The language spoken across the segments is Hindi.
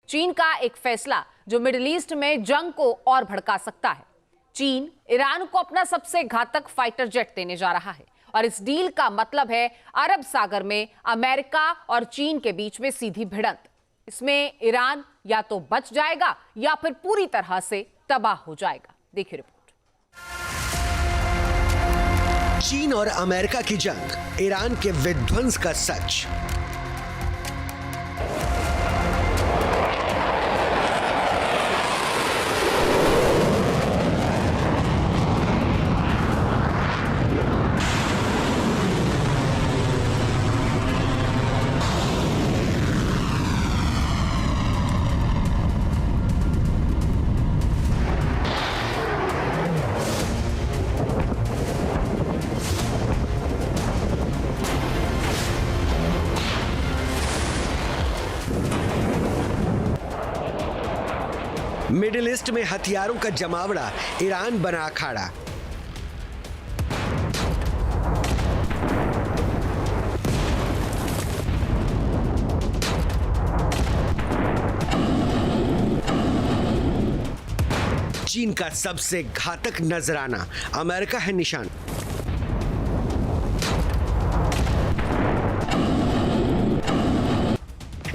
चीन का एक फैसला जो मिडिल ईस्ट में जंग को और भड़का सकता है। चीन ईरान को अपना सबसे घातक फाइटर जेट देने जा रहा है और इस डील का मतलब है अरब सागर में अमेरिका और चीन के बीच में सीधी भिड़ंत। इसमें ईरान या तो बच जाएगा या फिर पूरी तरह से तबाह हो जाएगा। देखिए रिपोर्ट। चीन और अमेरिका की जंग, ईरान के विध्वंस का सच। मिडिल ईस्ट में हथियारों का जमावड़ा, ईरान बना अखाड़ा। चीन का सबसे घातक नजराना, अमेरिका है निशान।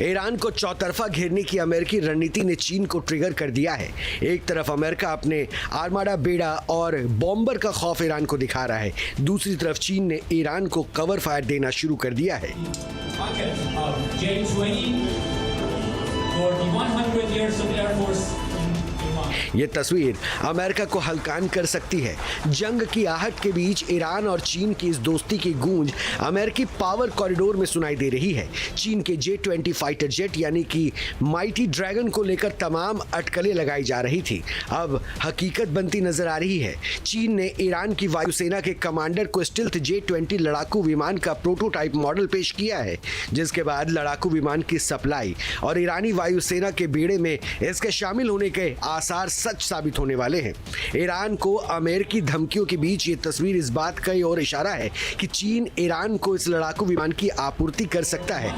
ईरान को चौतरफा घेरने की अमेरिकी रणनीति ने चीन को ट्रिगर कर दिया है। एक तरफ अमेरिका अपने आर्माडा बेड़ा और बॉम्बर का खौफ ईरान को दिखा रहा है, दूसरी तरफ चीन ने ईरान को कवर फायर देना शुरू कर दिया है। ये तस्वीर अमेरिका को हलकान कर सकती है। जंग की आहट के बीच ईरान और चीन की इस दोस्ती की गूंज अमेरिकी पावर कॉरिडोर में सुनाई दे रही है। चीन के J-20 फाइटर जेट यानी कि माइटी ड्रैगन को लेकर तमाम अटकलें लगाई जा रही थी, अब हकीकत बनती नजर आ रही है। चीन ने ईरान की वायुसेना के कमांडर को स्टिल्थ J-20 लड़ाकू विमान का प्रोटोटाइप मॉडल पेश किया है, जिसके बाद लड़ाकू विमान की सप्लाई और ईरानी वायुसेना के बेड़े में इसके शामिल होने के आसार सच साबित होने वाले हैं। ईरान को अमेरिकी धमकियों के बीच ये तस्वीर इस बात का ओर इशारा है कि चीन ईरान को इस लड़ाकू विमान की आपूर्ति कर सकता है।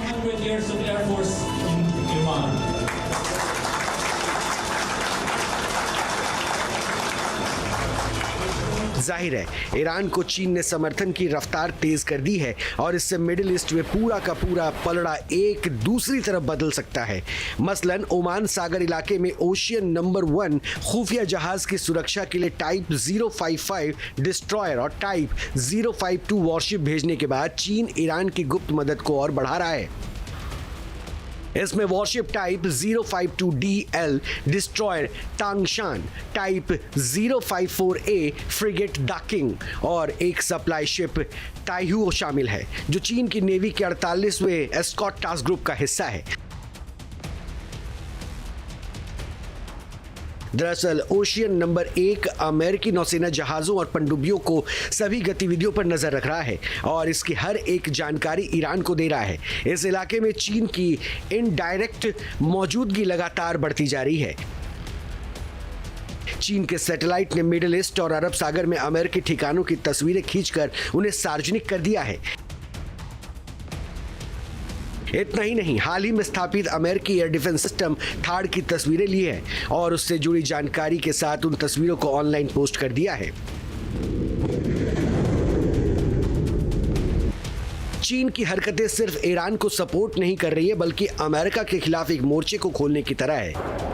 जाहिर है ईरान को चीन ने समर्थन की रफ्तार तेज कर दी है और इससे मिडिल ईस्ट में पूरा का पूरा पलड़ा एक दूसरी तरफ बदल सकता है। मसलन ओमान सागर इलाके में ओशियन नंबर 1 खुफिया जहाज की सुरक्षा के लिए टाइप 055 डिस्ट्रॉयर और टाइप 052 वॉरशिप भेजने के बाद चीन ईरान की गुप्त मदद को और बढ़ा रहा है। इसमें warship type 052DL destroyer Tangshan, type 054A frigate Daqing और एक सप्लाई शिप ताइहुओ शामिल है, जो चीन की नेवी के 48वें एस्कॉट टास्क ग्रुप का हिस्सा है। दरअसल ओशियन नंबर 1 अमेरिकी नौसेना जहाजों और पनडुब्बियों को सभी गतिविधियों पर नजर रख रहा है और इसकी हर एक जानकारी ईरान को दे रहा है। इस इलाके में चीन की इनडायरेक्ट मौजूदगी लगातार बढ़ती जा रही है। चीन के सैटेलाइट ने मिडिल ईस्ट और अरब सागर में अमेरिकी ठिकानों की तस्वीरें खींचकर उन्हें सार्वजनिक कर दिया है। इतना ही नहीं, हाल ही में स्थापित अमेरिकी एयर डिफेंस सिस्टम थाड़ की तस्वीरें ली है और उससे जुड़ी जानकारी के साथ उन तस्वीरों को ऑनलाइन पोस्ट कर दिया है। चीन की हरकतें सिर्फ ईरान को सपोर्ट नहीं कर रही है, बल्कि अमेरिका के खिलाफ एक मोर्चे को खोलने की तरह है।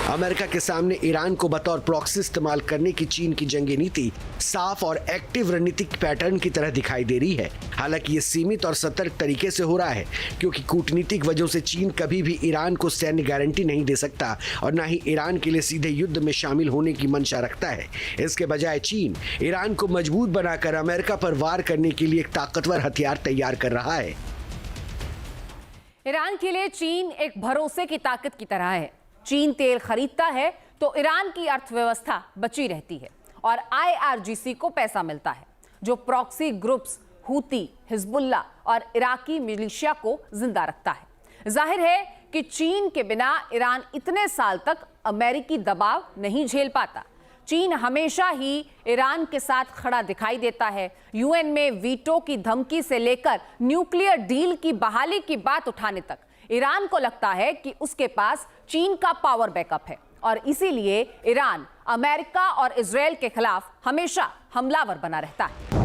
अमेरिका के सामने ईरान को बतौर प्रॉक्सी इस्तेमाल करने की चीन की जंगी नीति साफ और एक्टिव रणनीतिक पैटर्न की तरह दिखाई दे रही है। हालांकि ये सीमित और सतर्क तरीके से हो रहा है, क्योंकि कूटनीतिक वजहों से चीन कभी भी ईरान को सैन्य गारंटी नहीं दे सकता और न ही ईरान के लिए सीधे युद्ध में शामिल होने की मंशा रखता है। इसके बजाय चीन ईरान को मजबूत बनाकर अमेरिका पर वार करने के लिए एक ताकतवर हथियार तैयार कर रहा है। ईरान के लिए चीन एक भरोसे की ताकत की तरह है। चीन तेल खरीदता है तो ईरान की अर्थव्यवस्था बची रहती है और IRGC को पैसा मिलता है, जो प्रॉक्सी ग्रुप्स हूती, हिजबुल्ला और इराकी मिलिशिया को जिंदा रखता है। जाहिर है कि चीन के बिना ईरान इतने साल तक अमेरिकी दबाव नहीं झेल पाता। चीन हमेशा ही ईरान के साथ खड़ा दिखाई देता है। यूएन में वीटो की धमकी से लेकर न्यूक्लियर डील की बहाली की बात उठाने तक ईरान को लगता है कि उसके पास चीन का पावर बैकअप है और इसीलिए ईरान अमेरिका और इजरायल के खिलाफ हमेशा हमलावर बना रहता है।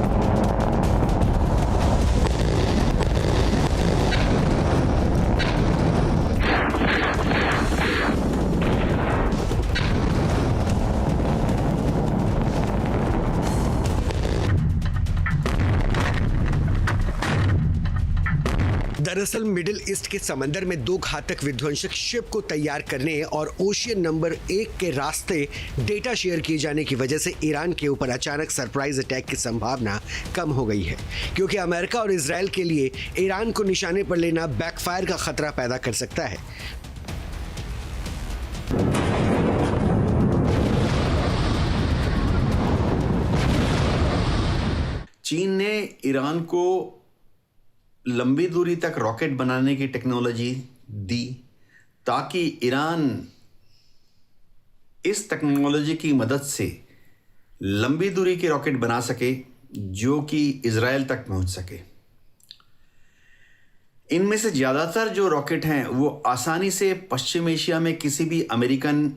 दरअसल मिडिल ईस्ट के समंदर में 2 घातक विध्वंसक शिप को तैयार करने और ओशियन नंबर 1 के रास्ते डेटा शेयर किए जाने की वजह से ईरान के ऊपर अचानक सरप्राइज अटैक की संभावना कम हो गई है, क्योंकि अमेरिका और इजरायल के लिए ईरान को निशाने पर लेना बैकफायर का खतरा पैदा कर सकता है। चीन ने ईरान को लंबी दूरी तक रॉकेट बनाने की टेक्नोलॉजी दी ताकि ईरान इस टेक्नोलॉजी की मदद से लंबी दूरी के रॉकेट बना सके जो कि इजराइल तक पहुंच सके। इनमें से ज़्यादातर जो रॉकेट हैं वो आसानी से पश्चिम एशिया में किसी भी American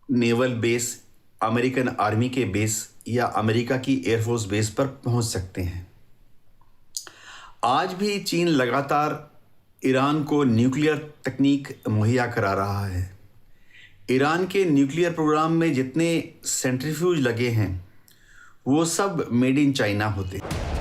naval base, American army के बेस या अमेरिका की एयरफोर्स बेस पर पहुंच सकते हैं। आज भी चीन लगातार ईरान को न्यूक्लियर तकनीक मुहैया करा रहा है। ईरान के न्यूक्लियर प्रोग्राम में जितने सेंट्रीफ्यूज लगे हैं वो सब मेड इन चाइना होते हैं।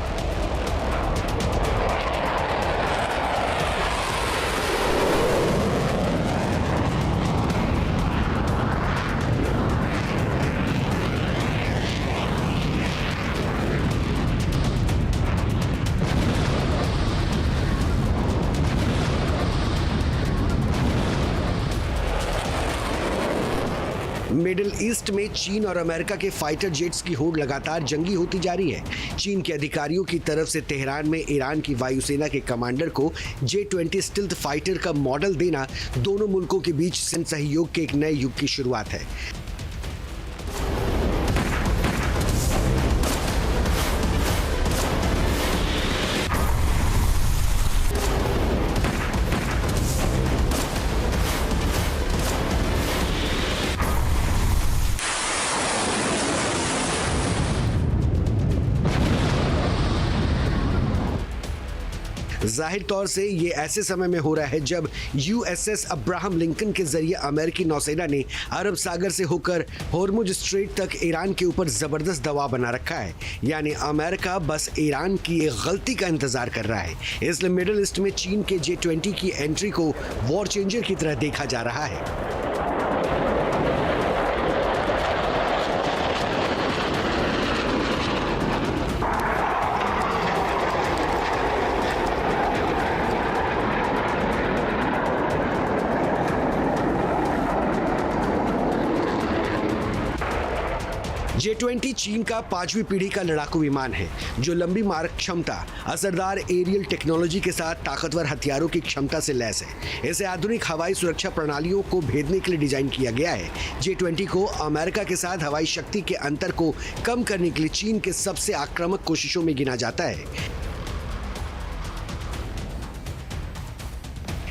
मिडिल ईस्ट में चीन और अमेरिका के फाइटर जेट्स की होड़ लगातार जंगी होती जा रही है। चीन के अधिकारियों की तरफ से तेहरान में ईरान की वायुसेना के कमांडर को J-20 स्टिल्थ फाइटर का मॉडल देना दोनों मुल्कों के बीच सैन्य सहयोग के एक नए युग की शुरुआत है। जाहिर तौर से ये ऐसे समय में हो रहा है जब USS अब्राहम लिंकन के जरिए अमेरिकी नौसेना ने अरब सागर से होकर होर्मुज स्ट्रेट तक ईरान के ऊपर जबरदस्त दबाव बना रखा है। यानी अमेरिका बस ईरान की एक गलती का इंतजार कर रहा है। इसलिए मिडिल ईस्ट में चीन के J-20 की एंट्री को वॉर चेंजर की तरह देखा जा रहा है। J-20 चीन का 5वीं पीढ़ी का लड़ाकू विमान है जो लंबी मारक क्षमता, असरदार एरियल टेक्नोलॉजी के साथ ताकतवर हथियारों की क्षमता से लैस है। इसे आधुनिक हवाई सुरक्षा प्रणालियों को भेदने के लिए डिजाइन किया गया है। J-20 को अमेरिका के साथ हवाई शक्ति के अंतर को कम करने के लिए चीन के सबसे आक्रामक कोशिशों में गिना जाता है।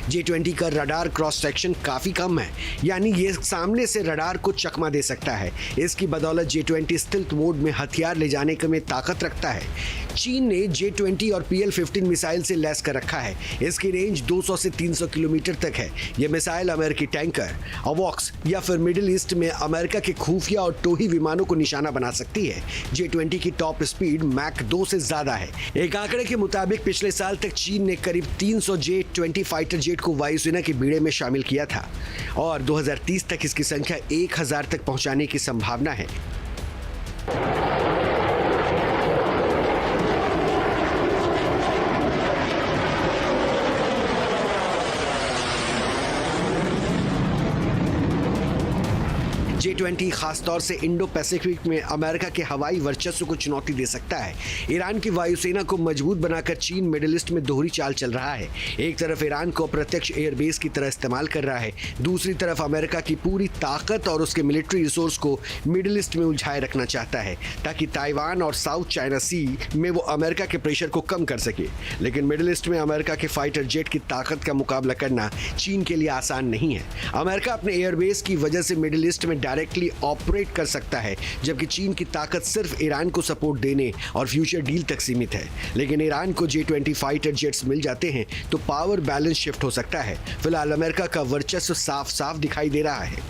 J-20 का रडार क्रॉस सेक्शन काफी कम है, यानी ये सामने से रडार को चकमा दे सकता है। इसकी बदौलत J-20 स्टिल्थ मोड में हथियार ले जाने में ताकत रखता है। चीन ने J-20 और PL-15 मिसाइल से लैस कर रखा है। इसकी रेंज 200 से 300 किलोमीटर तक है। ये मिसाइल अमेरिकी टैंकर, अवॉक्स या फिर मिडिल ईस्ट में अमेरिका के खुफिया और टोही विमानों को निशाना बना सकती है। J-20 की टॉप स्पीड मैक 2 से ज्यादा है। एक आंकड़े के मुताबिक पिछले साल तक चीन ने करीब 300 J-20 फाइटर जेट को वायुसेना के बीड़े में शामिल किया था और 2030 तक इसकी संख्या 1000 तक पहुंचाने की संभावना है। J-20 खासतौर से इंडो पैसिफिक में अमेरिका के हवाई वर्चस्व को चुनौती दे सकता है। ईरान की वायुसेना को मजबूत बनाकर चीन मिडिल ईस्ट में दोहरी चाल चल रहा है। एक तरफ ईरान को प्रत्यक्ष एयरबेस की तरह इस्तेमाल कर रहा है, दूसरी तरफ अमेरिका की पूरी ताकत और उसके मिलिट्री रिसोर्स को मिडिल ईस्ट में उलझाए रखना चाहता है ताकि ताइवान और साउथ चाइना सी में वो अमेरिका के प्रेशर को कम कर सके। लेकिन मिडिल ईस्ट में अमेरिका के फाइटर जेट की ताकत का मुकाबला करना चीन के लिए आसान नहीं है। अमेरिका अपने एयरबेस की वजह से मिडिल ईस्ट में डायरेक्टली ऑपरेट कर सकता है, जबकि चीन की ताकत सिर्फ ईरान को सपोर्ट देने और फ्यूचर डील तक सीमित है। लेकिन ईरान को J-20 फाइटर जेट्स मिल जाते हैं तो पावर बैलेंस शिफ्ट हो सकता है। फिलहाल अमेरिका का वर्चस्व साफ साफ दिखाई दे रहा है।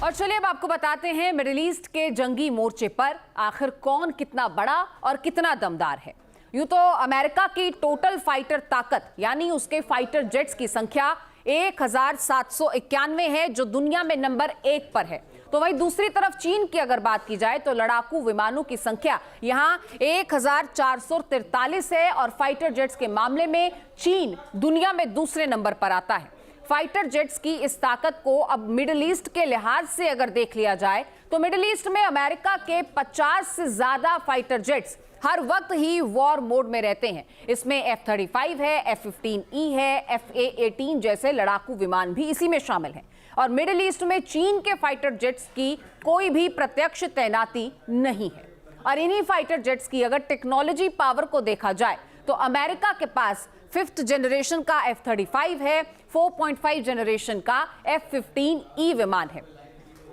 और चलिए अब आपको बताते हैं मिडिल ईस्ट के जंगी मोर्चे पर आखिर कौन कितना बड़ा और कितना दमदार है। यूं तो अमेरिका की टोटल फाइटर ताकत यानी उसके फाइटर जेट्स की संख्या 1791 है, जो दुनिया में नंबर 1 पर है। तो वहीं दूसरी तरफ चीन की अगर बात की जाए तो लड़ाकू विमानों की संख्या यहां 1443 है और फाइटर जेट्स के मामले में चीन दुनिया में दूसरे नंबर पर आता है। फाइटर जेट्स की इस ताकत को अब मिडिल ईस्ट के लिहाज से अगर देख लिया जाए तो मिडिल ईस्ट में अमेरिका के 50 से ज्यादा फाइटर जेट्स हर वक्त ही वॉर मोड में रहते हैं। इसमें F-35 है, F-15E है, FA-18 जैसे लड़ाकू विमान भी इसी में शामिल हैं। और मिडिल ईस्ट में चीन के फाइटर जेट्स की कोई भी प्रत्यक्ष तैनाती नहीं है। और इन्हीं फाइटर जेट्स की अगर टेक्नोलॉजी पावर को देखा जाए तो अमेरिका के पास 5th जनरेशन का F-35 है, 4.5 जनरेशन का F-15E विमान है।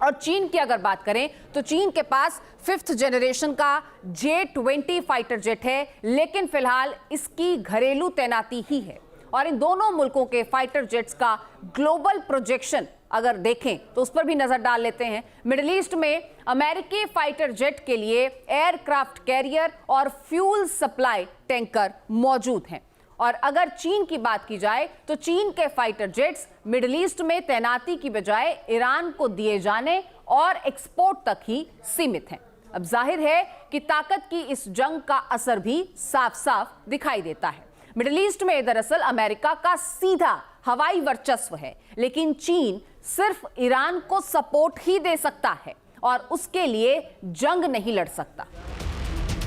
और चीन की अगर बात करें तो चीन के पास 5th जनरेशन का J-20 फाइटर जेट है, लेकिन फिलहाल इसकी घरेलू तैनाती ही है। और इन दोनों मुल्कों के फाइटर जेट्स का ग्लोबल प्रोजेक्शन अगर देखें तो उस पर भी नजर डाल लेते हैं। मिडिल ईस्ट में अमेरिकी फाइटर जेट के लिए एयरक्राफ्ट कैरियर और फ्यूल सप्लाई टैंकर मौजूद हैं। और अगर चीन की बात की जाए तो चीन के फाइटर जेट्स मिडिल ईस्ट में तैनाती की बजाय ईरान को दिए जाने और एक्सपोर्ट तक ही सीमित हैं। अब जाहिर है कि ताकत की इस जंग का असर भी साफ साफ दिखाई देता है। मिडिल ईस्ट में दरअसल अमेरिका का सीधा हवाई वर्चस्व है, लेकिन चीन सिर्फ ईरान को सपोर्ट ही दे सकता है और उसके लिए जंग नहीं लड़ सकता।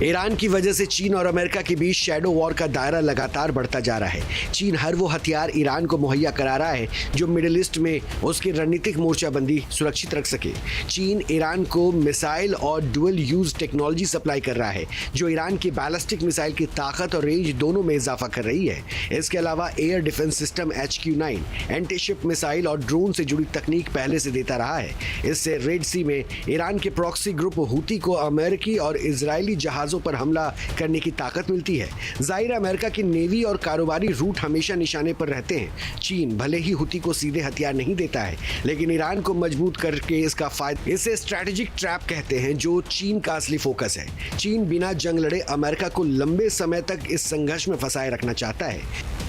ईरान की वजह से चीन और अमेरिका के बीच शैडो वॉर का दायरा लगातार बढ़ता जा रहा है। चीन हर वो हथियार ईरान को मुहैया करा रहा है जो मिडिल ईस्ट में उसकी रणनीतिक मोर्चाबंदी सुरक्षित रख सके। चीन ईरान को मिसाइल और डुअल यूज टेक्नोलॉजी सप्लाई कर रहा है जो ईरान की बैलिस्टिक मिसाइल की ताकत और रेंज दोनों में इजाफा कर रही है। इसके अलावा air defence system HQ-9, anti ship missile और ड्रोन से जुड़ी तकनीक पहले से देता रहा है। इससे रेड सी में ईरान के प्रॉक्सी ग्रुप हुती को अमेरिकी और इजरायली जहाजों पर हमला करने की ताकत मिलती है। जाहिर अमेरिका की नेवी और कारोबारी रूट हमेशा निशाने पर रहते हैं। चीन भले ही हुती को सीधे हथियार नहीं देता है, लेकिन ईरान को मजबूत करके इसका फायदा, इसे स्ट्रैटेजिक ट्रैप कहते हैं, जो चीन का असली फोकस है। चीन बिना जंग लड़े अमेरिका को लंबे समय तक इस संघर्ष में फंसाए रखना चाहता है।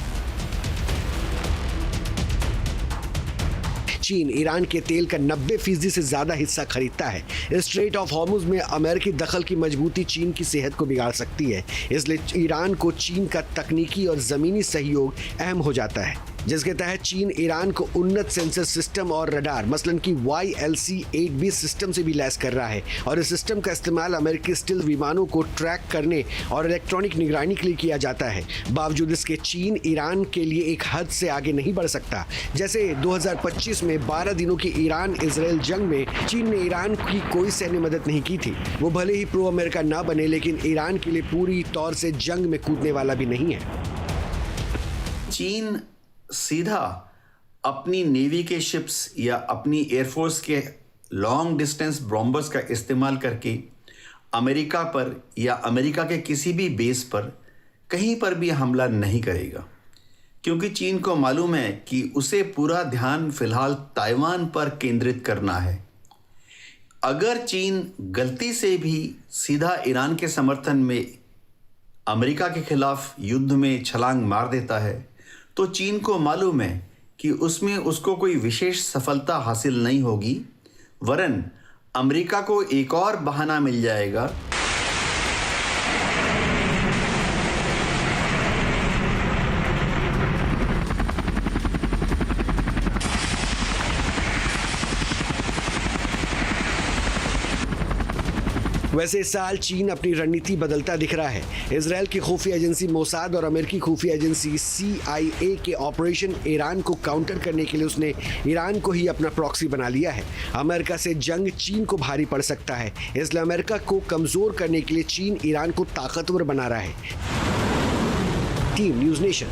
चीन ईरान के तेल का 90% से ज्यादा हिस्सा खरीदता है। स्ट्रेट ऑफ हॉर्मुज में अमेरिकी दखल की मजबूती चीन की सेहत को बिगाड़ सकती है, इसलिए ईरान को चीन का तकनीकी और जमीनी सहयोग अहम हो जाता है, जिसके तहत चीन ईरान को उन्नत सेंसर सिस्टम और रडार मसलन की YLC-8B सिस्टम से भी लैस कर रहा है। और इस सिस्टम का इस्तेमाल अमेरिकी स्टिल विमानों को ट्रैक करने और इलेक्ट्रॉनिक निगरानी के लिए किया जाता है। बावजूद इसके चीन ईरान के लिए एक हद से आगे नहीं बढ़ सकता। जैसे 2025 में 12 दिनों की ईरान इजराइल जंग में चीन ने ईरान की कोई सैन्य मदद नहीं की थी। वो भले ही प्रो अमेरिका ना बने, लेकिन ईरान के लिए पूरी तौर से जंग में कूदने वाला भी नहीं है। चीन सीधा अपनी नेवी के शिप्स या अपनी एयरफोर्स के लॉन्ग डिस्टेंस बॉम्बर्स का इस्तेमाल करके अमेरिका पर या अमेरिका के किसी भी बेस पर कहीं पर भी हमला नहीं करेगा, क्योंकि चीन को मालूम है कि उसे पूरा ध्यान फिलहाल ताइवान पर केंद्रित करना है। अगर चीन गलती से भी सीधा ईरान के समर्थन में अमेरिका के खिलाफ युद्ध में छलांग मार देता है तो चीन को मालूम है कि उसमें उसको कोई विशेष सफलता हासिल नहीं होगी, वरन अमेरिका को एक और बहाना मिल जाएगा वैसे इस साल चीन अपनी रणनीति बदलता दिख रहा है। इजराइल की खुफिया एजेंसी मोसाद और अमेरिकी खुफिया एजेंसी CIA के ऑपरेशन ईरान को काउंटर करने के लिए उसने ईरान को ही अपना प्रॉक्सी बना लिया है। अमेरिका से जंग चीन को भारी पड़ सकता है, इसलिए अमेरिका को कमजोर करने के लिए चीन ईरान को ताकतवर बना रहा है। Team news nation.